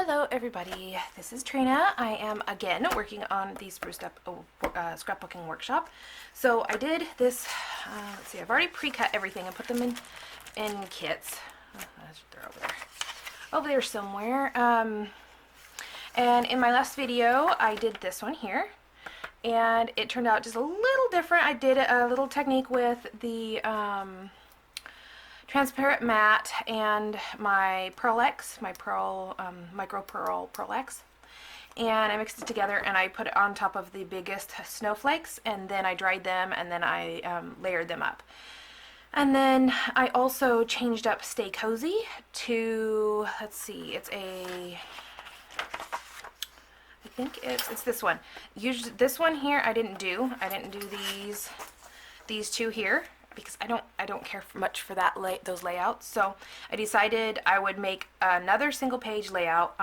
Hello everybody, this is Trina. I am again working on the Spruced Up scrapbooking workshop. So I did this, let's see, I've already pre-cut everything and put them in kits. They're over there somewhere. And in my last video I did this one here, and it turned out just a little different. I did a little technique with the transparent matte and my Pearl X, my micro Pearl X, and I mixed it together and I put it on top of the biggest snowflakes, and then I dried them, and then I layered them up. And then I also changed up Stay Cozy to, let's see, it's I think it's this one. Usually this one here I didn't do these two here, because I don't care much for those layouts. So I decided I would make another single page layout,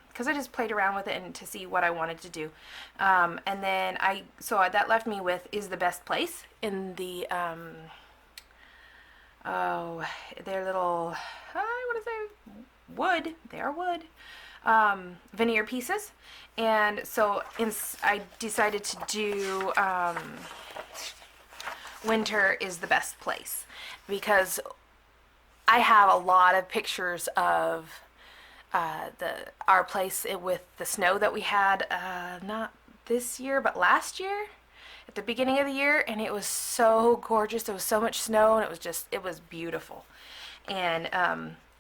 because I just played around with it and to see what I wanted to do. And then that left me with Is the Best Place in the their little what is it? Wood. They are wood. Veneer pieces. And so I decided to do Winter is the Best Place, because I have a lot of pictures of our place with the snow that we had, not this year but last year at the beginning of the year, and it was so gorgeous. There was so much snow, and it was beautiful. And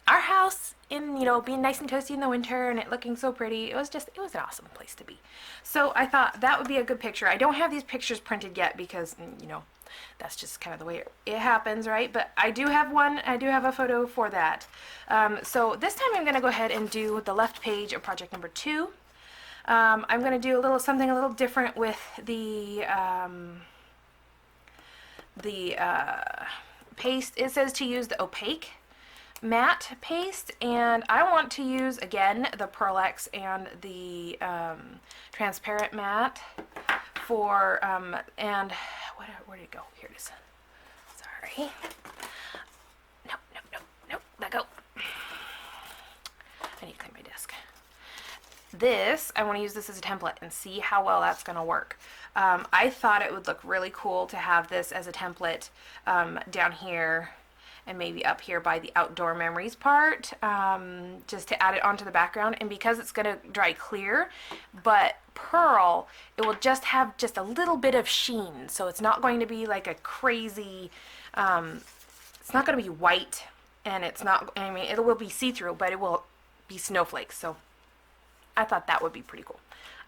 our house, being nice and toasty in the winter and it looking so pretty, it was an awesome place to be. So I thought that would be a good picture. I don't have these pictures printed yet because that's just kind of the way it happens, right? But I do have one. I do have a photo for that. So this time I'm going to go ahead and do the left page of project number 2. I'm going to do something a little different with the paste. It says to use the opaque matte paste, and I want to use again the Pearl X and the transparent matte for and where did it go? Here it is. Sorry. Nope. Let go. I need to clean my desk. I want to use this as a template and see how well that's going to work. I thought it would look really cool to have this as a template down here and maybe up here by the outdoor memories part, just to add it onto the background. And because it's going to dry clear, but pearl, it will just have just a little bit of sheen, so it's not going to be like a crazy, it's not going to be white, and it will be see-through, but it will be snowflakes. So I thought that would be pretty cool.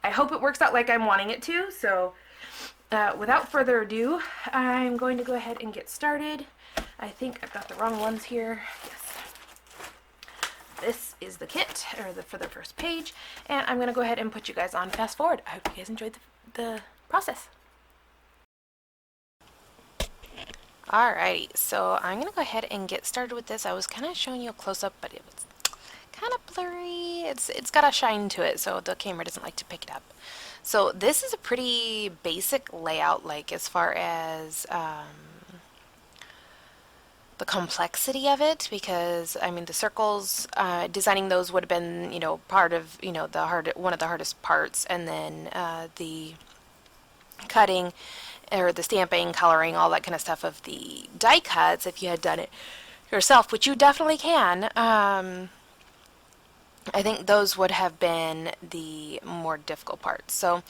I hope it works out like I'm wanting it to. So without further ado, I'm going to go ahead and get started. I think I've got the wrong ones here. Yes. This is the kit, for the first page, and I'm going to go ahead and put you guys on fast forward. I hope you guys enjoyed the process. Alrighty, so I'm going to go ahead and get started with this. I was kind of showing you a close-up, but it was kind of blurry. It's got a shine to it, so the camera doesn't like to pick it up. So this is a pretty basic layout, like as far as the complexity of it, because the circles, designing those would have been part of one of the hardest parts, and then the cutting or the stamping, coloring, all that kind of stuff of the die cuts, if you had done it yourself, which you definitely can. I think those would have been the more difficult parts. So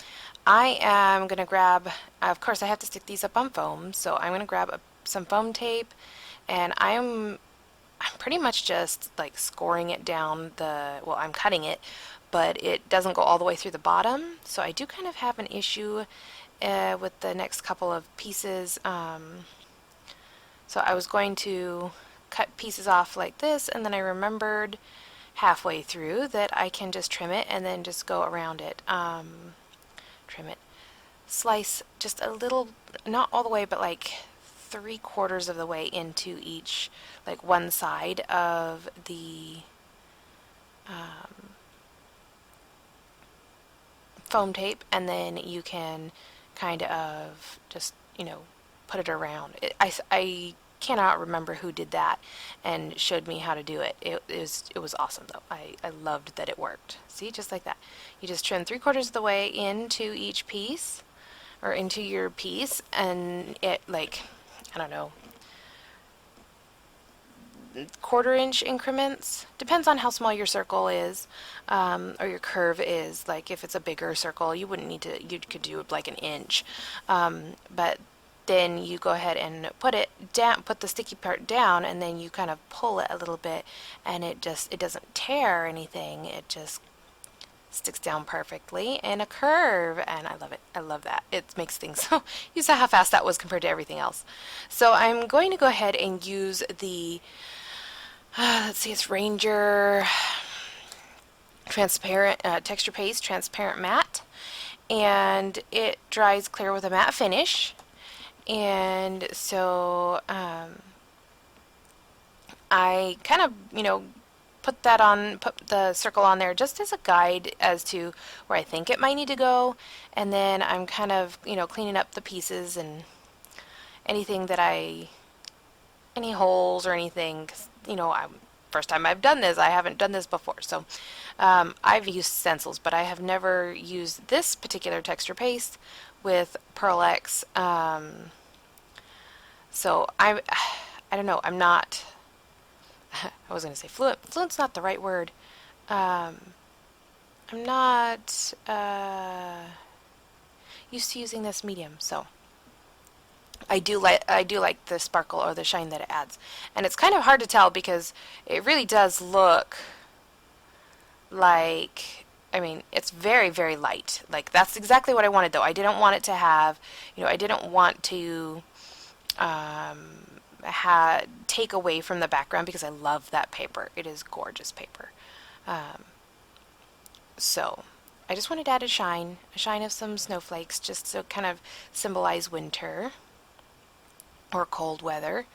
I am going to grab, of course I have to stick these up on foam, so I'm going to grab some foam tape, and I'm pretty much just like scoring it down I'm cutting it, but it doesn't go all the way through the bottom, so I do kind of have an issue with the next couple of pieces. So I was going to cut pieces off like this, and then I remembered halfway through that I can just trim it and then just go around it. Trim it. Slice just a little, not all the way, but like 3/4 of the way into each, like one side of the foam tape, and then you can kind of just put it around. I cannot remember who did that and showed me how to do it. It was awesome though. I loved that it worked. See, just like that. You just trim 3/4 of the way into each piece, or into your piece, and it, like, I don't know, 1/4 inch increments. Depends on how small your circle is, or your curve is. Like if it's a bigger circle, you wouldn't need to, you could do like an inch. But then you go ahead and put it down, put the sticky part down, and then you kind of pull it a little bit, and it doesn't tear or anything. It just sticks down perfectly in a curve, and I love it. I love that. It makes things so, you saw how fast that was compared to everything else. So I'm going to go ahead and use the let's see, it's Ranger transparent texture paste, transparent matte, and it dries clear with a matte finish. And so I kind of, put the circle on there just as a guide as to where I think it might need to go, and then I'm kind of, cleaning up the pieces and anything that any holes or anything, 'cause, first time I've done this. I haven't done this before. So I've used stencils, but I have never used this particular texture paste with Pearl X. So I don't know. I'm not, I was going to say fluent. Fluent's not the right word. I'm not used to using this medium, so I do like the sparkle or the shine that it adds. And it's kind of hard to tell because it really does look like, I mean, it's very, very light. Like, that's exactly what I wanted though. I didn't want it to have, I didn't want to take away from the background, because I love that paper. It is gorgeous paper. So I just wanted to add a shine of some snowflakes, just to kind of symbolize winter or cold weather.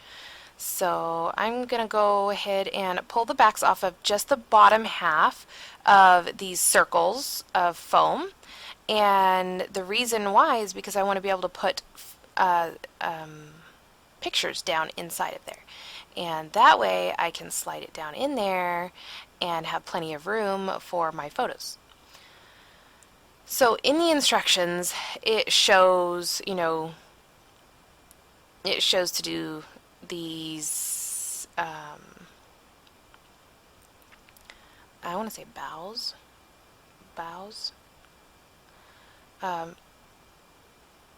So I'm gonna go ahead and pull the backs off of just the bottom half of these circles of foam, and the reason why is because I want to be able to put pictures down inside of there, and that way I can slide it down in there and have plenty of room for my photos. So in the instructions it shows, it shows to do these, I want to say bows.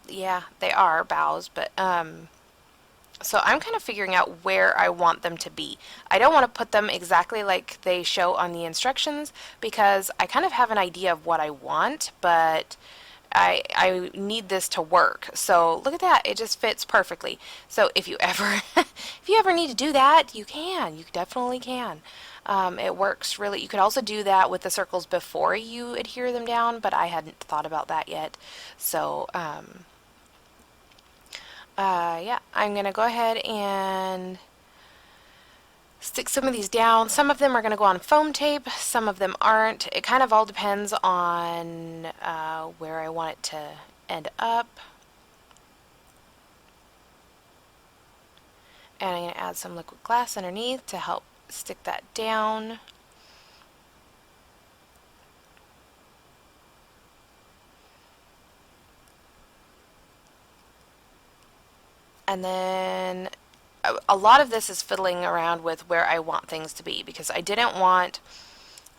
Yeah, they are bows, but so I'm kind of figuring out where I want them to be. I don't want to put them exactly like they show on the instructions, because I kind of have an idea of what I want, but I need this to work. So look at that, it just fits perfectly. So if you ever if you ever need to do that, you definitely can. It works really. You could also do that with the circles before you adhere them down, but I hadn't thought about that yet. So yeah, I'm gonna go ahead and stick some of these down. Some of them are going to go on foam tape, some of them aren't. It kind of all depends on where I want it to end up. And I'm going to add some liquid glass underneath to help stick that down. And then a lot of this is fiddling around with where I want things to be, because I didn't want,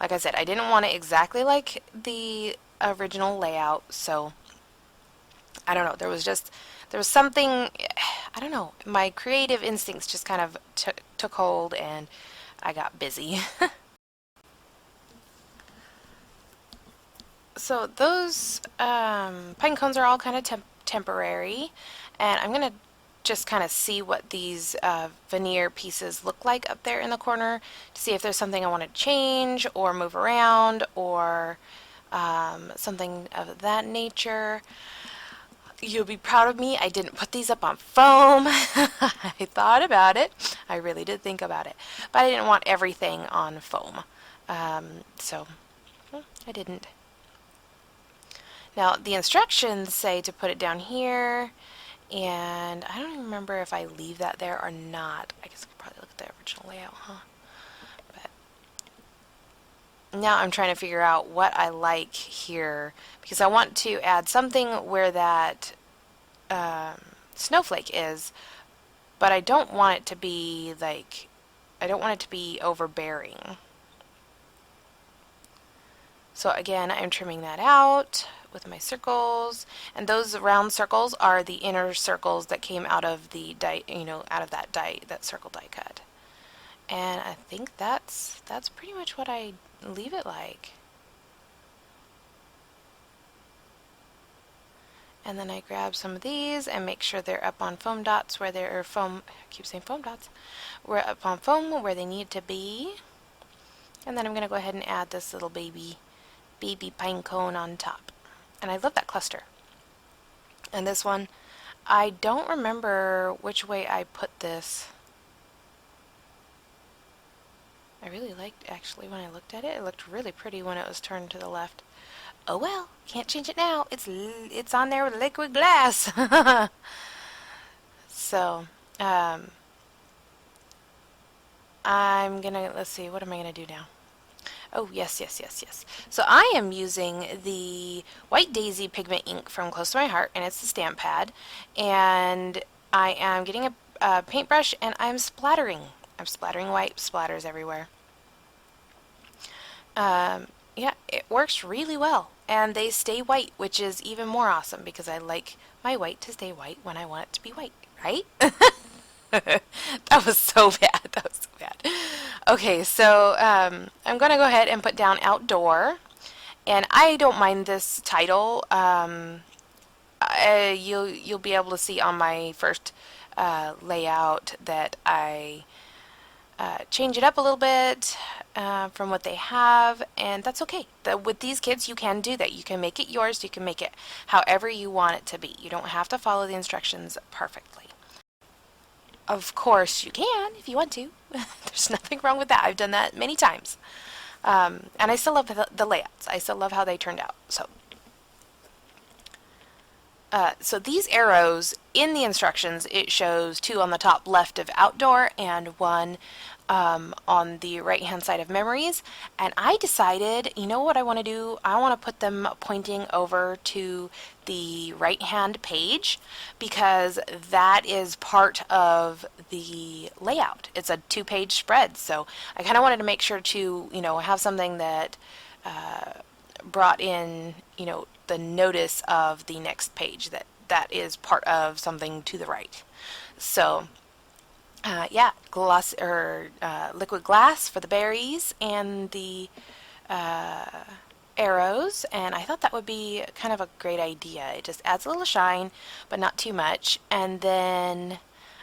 like I said, I didn't want it exactly like the original layout. So I don't know, there was something, I don't know, my creative instincts just kind of took hold, and I got busy. So those pine cones are all kind of temporary, and I'm gonna just kind of see what these veneer pieces look like up there in the corner, to see if there's something I want to change or move around, or something of that nature. You'll be proud of me, I didn't put these up on foam. I thought about it. I really did think about it. But I didn't want everything on foam. So I didn't. Now the instructions say to put it down here, And I don't even remember if I leave that there or not. I guess I could probably look at the original layout, huh? But now I'm trying to figure out what I like here because I want to add something where that snowflake is, but I don't want it to be like, I don't want it to be overbearing. So again, I'm trimming that out with my circles, and those round circles are the inner circles that came out of the die, out of that die, that circle die cut. And I think that's pretty much what I leave it like. And then I grab some of these and make sure they're up on foam dots where they're foam, I keep saying foam dots, we're up on foam where they need to be. And then I'm going to go ahead and add this little baby pine cone on top. And I love that cluster. And this one, I don't remember which way I put this. I really liked, actually, when I looked at it, it looked really pretty when it was turned to the left. Oh well, can't change it now. It's on there with liquid glass. So, I'm gonna, let's see, what am I gonna do now? Oh, yes, yes, yes, yes. So I am using the White Daisy pigment ink from Close to My Heart, and it's the stamp pad. And I am getting a paintbrush, and I'm splattering. I'm splattering white splatters everywhere. Yeah, it works really well. And they stay white, which is even more awesome because I like my white to stay white when I want it to be white, right? That was so bad. That was so bad. Okay, so I'm going to go ahead and put down outdoor. And I don't mind this title. You'll be able to see on my first layout that I change it up a little bit from what they have, and that's okay. With these kits, you can do that. You can make it yours. You can make it however you want it to be. You don't have to follow the instructions perfectly. Of course, you can if you want to. There's nothing wrong with that. I've done that many times. And I still love the layouts. I still love how they turned out. So these arrows in the instructions, it shows 2 on the top left of outdoor and 1 on the right hand side of memories. And I decided, you know what I want to do? I want to put them pointing over to the right hand page because that is part of the layout. It's a 2-page spread. So I kind of wanted to make sure to, have something that brought in, the notice of the next page that is part of something to the right. So yeah, gloss or liquid glass for the berries and the arrows, and I thought that would be kind of a great idea. It just adds a little shine, but not too much. And then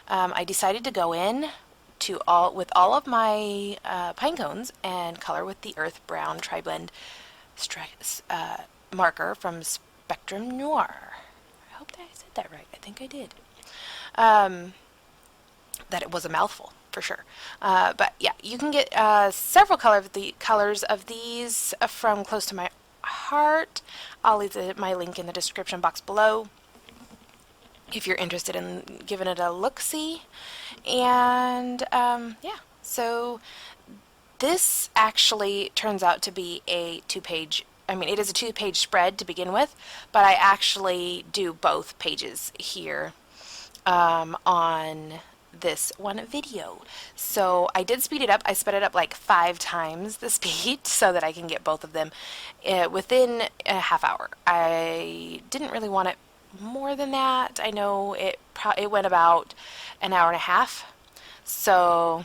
I decided to go in with all of my pine cones and color with the earth brown tri-blend marker from Spectrum Noir. I hope that I said that right. I think I did. That it was a mouthful for sure. But yeah, you can get several colors of these from Close to My Heart. I'll leave my link in the description box below if you're interested in giving it a look-see. And yeah, so this actually turns out to be a 2-page, it is a 2-page spread to begin with, but I actually do both pages here on this one video. So I did speed it up. I sped it up like 5 times the speed so that I can get both of them within a half hour. I didn't really want it more than that. I know it went about an hour and a half. So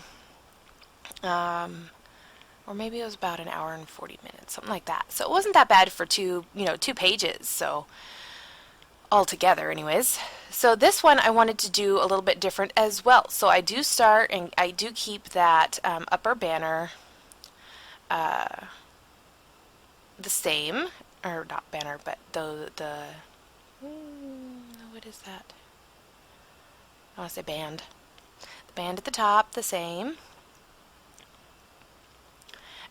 or maybe it was about an hour and 40 minutes, something like that. So it wasn't that bad for 2 pages. So altogether anyways. So this one I wanted to do a little bit different as well. So I do start and I do keep that upper banner the same, or not banner, but the what is that? I want to say band. The band at the top, the same.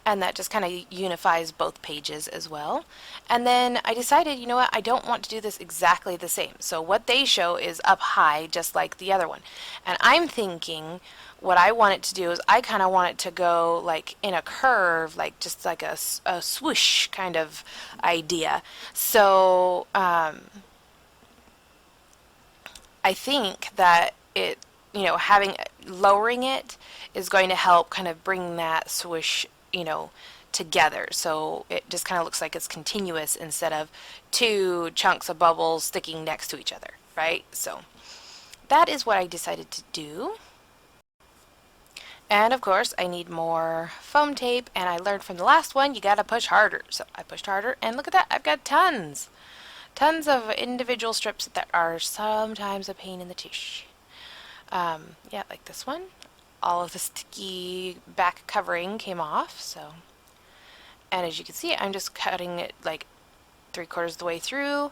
and that just kind of unifies both pages as well. And then I decided, you know what, I don't want to do this exactly the same. So what they show is up high, just like the other one. And I'm thinking what I want it to do is I kind of want it to go like in a curve, like just like a swoosh kind of idea. So I think that it, having lowering it is going to help kind of bring that swoosh, together. So it just kind of looks like it's continuous instead of two chunks of bubbles sticking next to each other, right? So that is what I decided to do. And of course, I need more foam tape, and I learned from the last one, you gotta push harder. So I pushed harder, and look at that, I've got tons. Tons of individual strips that are sometimes a pain in the tush. Yeah, like this one. All of the sticky back covering came off, so. And as you can see, I'm just cutting it like 3/4 of the way through,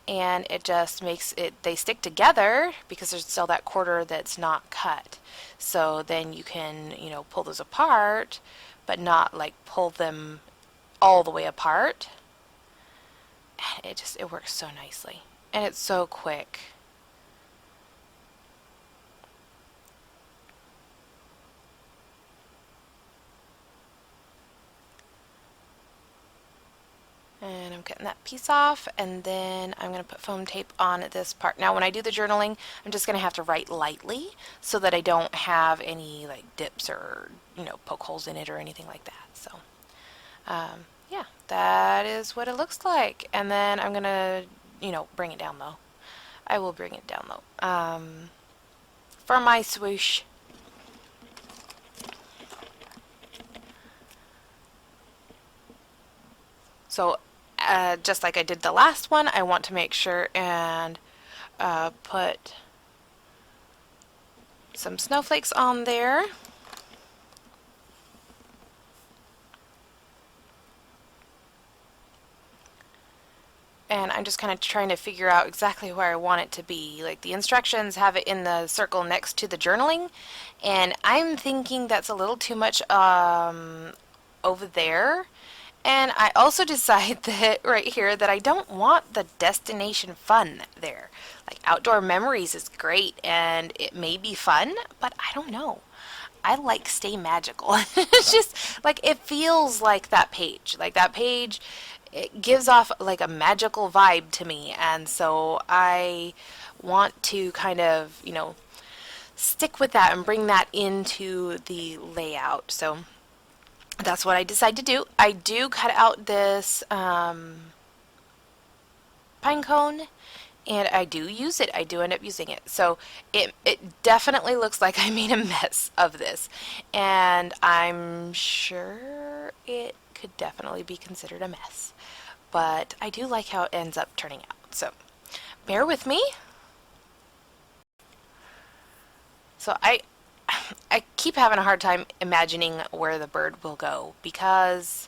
and it just makes it, they stick together because there's still that quarter that's not cut. So then you can, pull those apart, but not like pull them all the way apart. And it works so nicely. And it's so quick. And I'm cutting that piece off, and then I'm going to put foam tape on this part. Now when I do the journaling, I'm just going to have to write lightly so that I don't have any like dips or, poke holes in it or anything like that. So yeah, that is what it looks like. And then I'm going to, bring it down though. I will bring it down though. For my swoosh. So just like I did the last one, I want to make sure and put some snowflakes on there. And I'm just kind of trying to figure out exactly where I want it to be. Like the instructions have it in the circle next to the journaling, and I'm thinking that's a little too much over there. And I also decide that right here that I don't want the destination fun there. Like outdoor memories is great and it may be fun, but I don't know. I like stay magical. It's just like it feels like that page. Like that page, it gives off like a magical vibe to me, and so I want to kind of, stick with that and bring that into the layout. So that's what I decided to do. I do cut out this pine cone, and I do use it. I do end up using it. So it definitely looks like I made a mess of this, and I'm sure it could definitely be considered a mess. But I do like how it ends up turning out. So bear with me. So I keep having a hard time imagining where the bird will go because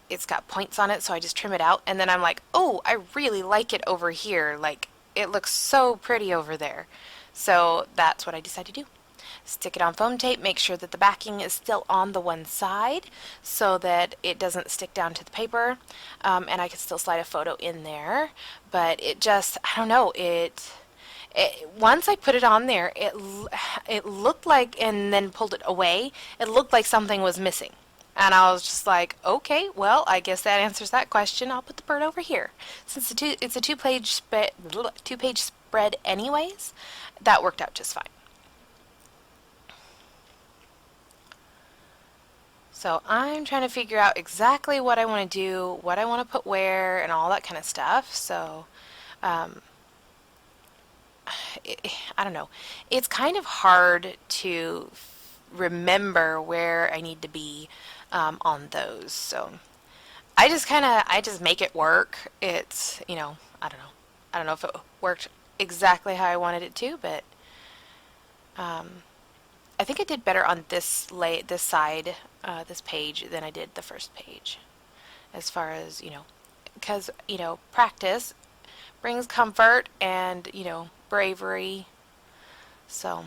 it's got points on it, so I just trim it out, and then I'm like, oh, I really like it over here. Like, it looks so pretty over there. So that's what I decided to do. Stick it on foam tape, make sure that the backing is still on the one side so that it doesn't stick down to the paper, and I can still slide a photo in there. But it just, I don't know, once I put it on there, it looked like, and then pulled it away, it looked like something was missing. And I was just like, okay, well, I guess that answers that question. I'll put the bird over here. Since it's a two-page spread anyways, that worked out just fine. So I'm trying to figure out exactly what I want to do, what I want to put where, and all that kind of stuff. So I don't know. It's kind of hard to remember where I need to be on those. So I just make it work. It's, I don't know. I don't know if it worked exactly how I wanted it to, but I think I did better on this side, this page than I did the first page. As far as, because, practice brings comfort and, bravery. So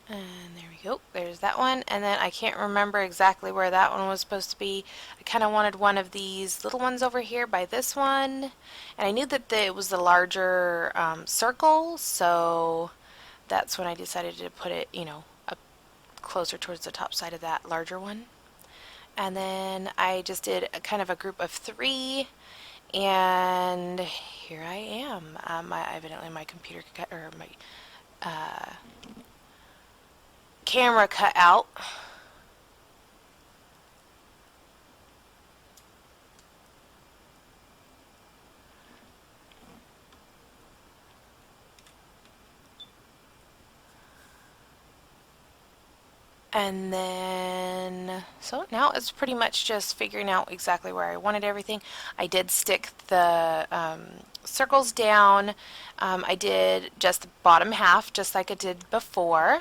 And there we go. There's that one. And then I can't remember exactly where that one was supposed to be. I kind of wanted one of these little ones over here by this one. And I knew that it was the larger circle, so that's when I decided to put it, you know, up closer towards the top side of that larger one. And then I just did a kind of a group of 3, and here I am. Evidently my computer or my camera cut out. And then, so now it's pretty much just figuring out exactly where I wanted everything. I did stick the circles down. I did just the bottom half, just like I did before.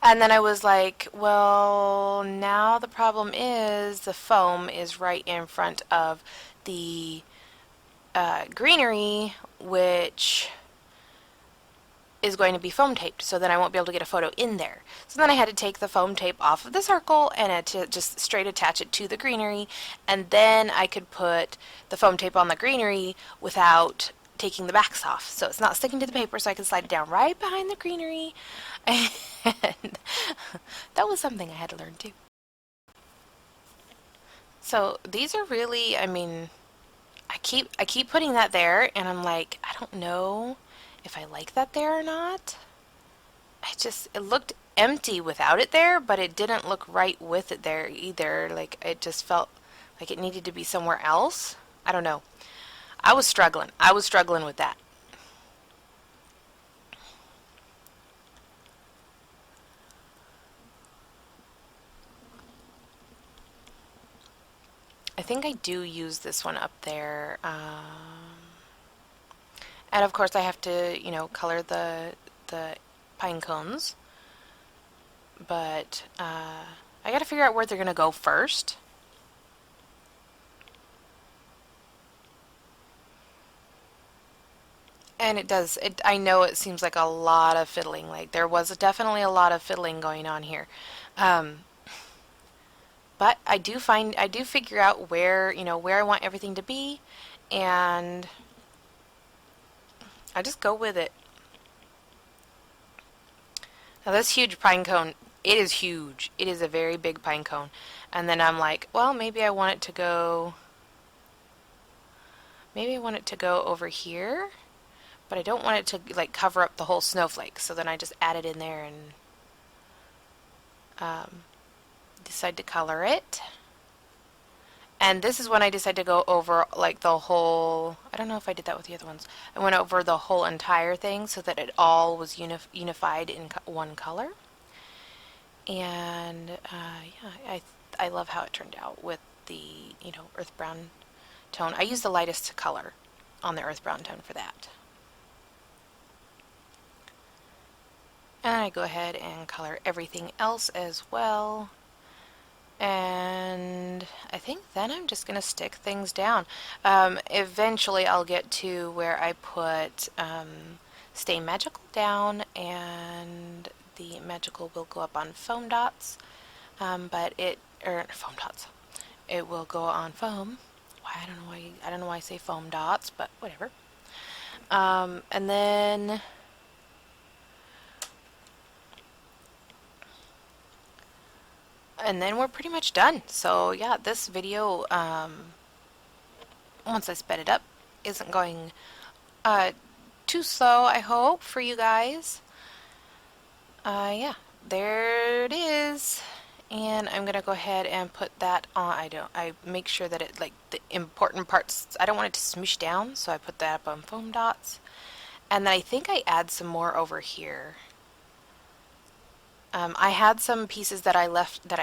And then I was like, well, now the problem is the foam is right in front of the greenery, which is going to be foam taped, so then I won't be able to get a photo in there. So then I had to take the foam tape off of the circle and just straight attach it to the greenery, and then I could put the foam tape on the greenery without taking the backs off. So it's not sticking to the paper, so I can slide it down right behind the greenery. And that was something I had to learn too. So these are really, I mean, I keep putting that there, and I'm like, I don't know if I like that there or not. It looked empty without it there, but it didn't look right with it there either. Like, it just felt like it needed to be somewhere else. I don't know. I was struggling. I was struggling with that. I think I do use this one up there. And of course I have to, you know, color the pine cones. But I gotta figure out where they're gonna go first. And it does, I know it seems like a lot of fiddling. Like there was definitely a lot of fiddling going on here. Um, but I do figure out where, you know, where I want everything to be, and I just go with it. Now this huge pine cone, it is huge. It is a very big pine cone. And then I'm like, well, maybe I want it to go, maybe I want it to go over here, but I don't want it to like cover up the whole snowflake. So then I just add it in there and decide to color it. And this is when I decided to go over like the whole, I don't know if I did that with the other ones. I went over the whole entire thing so that it all was unified in one color. And yeah, I love how it turned out with the, you know, earth brown tone. I used the lightest color on the earth brown tone for that. And I go ahead and color everything else as well. And I think then I'm just going to stick things down. Eventually I'll get to where I put Stay Magical down, and the magical will go up on foam dots, but foam dots. It will go on foam. I don't know why I say foam dots, but whatever. And then we're pretty much done. So yeah, this video, once I sped it up, isn't going too slow, I hope, for you guys. Yeah, there it is. And I'm gonna go ahead and put that on. I make sure that it, like, the important parts, I don't want it to smoosh down, so I put that up on foam dots. And then I think I add some more over here. I had some pieces that I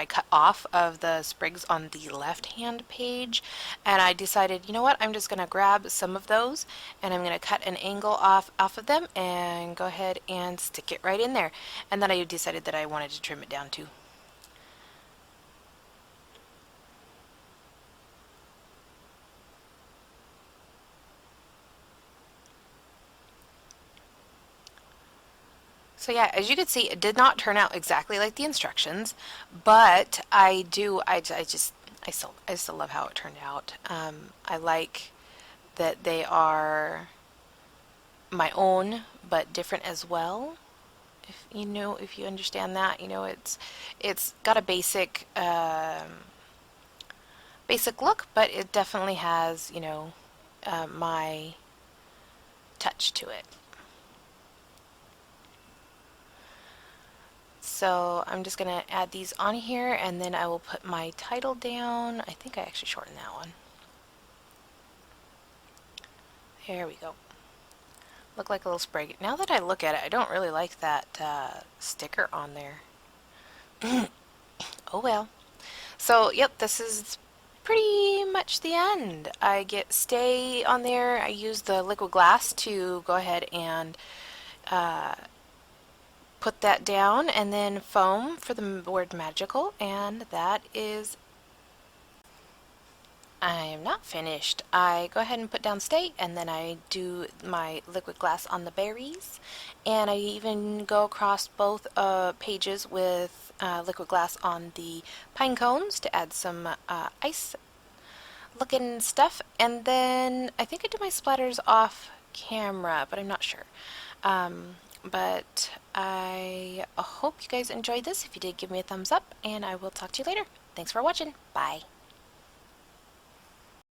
cut off of the sprigs on the left-hand page, and I decided, you know what, I'm just going to grab some of those, and I'm going to cut an angle off of them and go ahead and stick it right in there. And then I decided that I wanted to trim it down too. So yeah, as you can see, it did not turn out exactly like the instructions, but I still love how it turned out. I like that they are my own, but different as well. If you understand that, it's got a basic look, but it definitely has, my touch to it. So I'm just going to add these on here, and then I will put my title down. I think I actually shortened that one. There we go. Look like a little spray. Now that I look at it, I don't really like that sticker on there. Oh well. So, yep, this is pretty much the end. I get stay on there. I use the liquid glass to go ahead and uh, put that down, and then foam for the word magical, and that is. I am not finished. I go ahead and put down stay, and then I do my liquid glass on the berries, and I even go across both pages with liquid glass on the pine cones to add some ice looking stuff, and then I think I do my splatters off camera, but I'm not sure. But I hope you guys enjoyed this. If you did, give me a thumbs up, and I will talk to you later. Thanks for watching. Bye.